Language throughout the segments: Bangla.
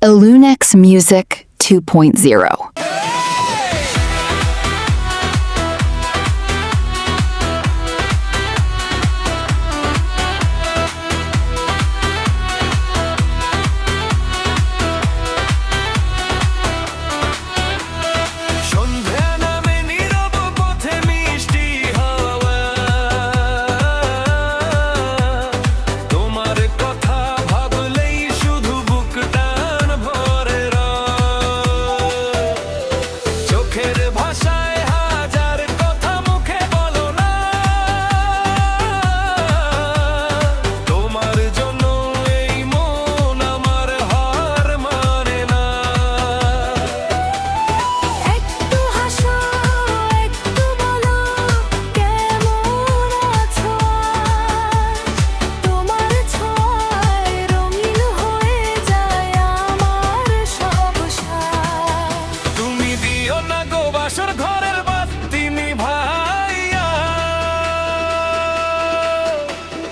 Illunex Music 2.0.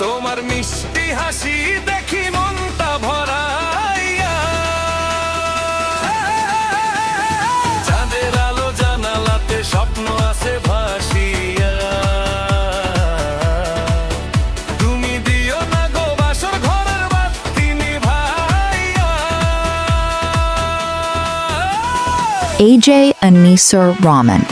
তোমার মিষ্টি হাসি দেখি মনটা ভরাইয়া, চাঁদের আলো জানালাতে স্বপ্ন আছে ভাসিয়া। তুমি দিও না গো বাসর ঘরের বাতি নিভাইয়া। AJ Anisur Rahman.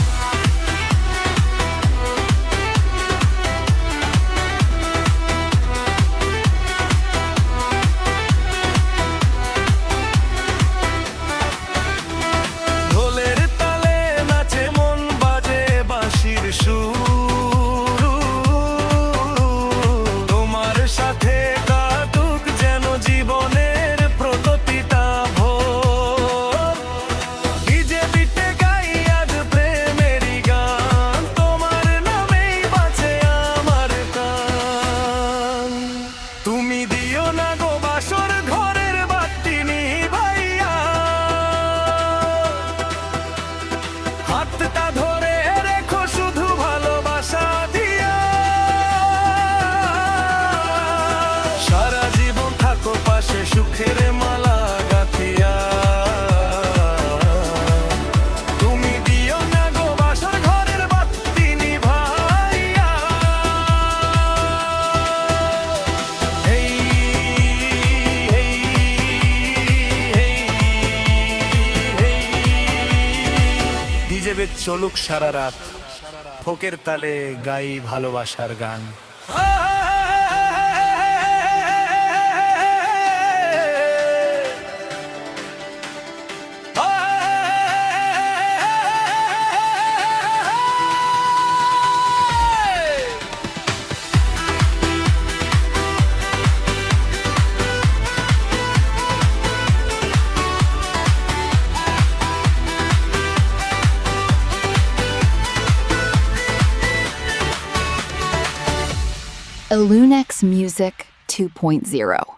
সুখের মালা গাথিয়া, তুমি দিও না গো বাসর ঘরের বাতি নিভাইয়া। এই ডিজে বেদ চলুক সারা রাত, ফোকের তালে গাই ভালোবাসার গান। Illunex Music 2.0.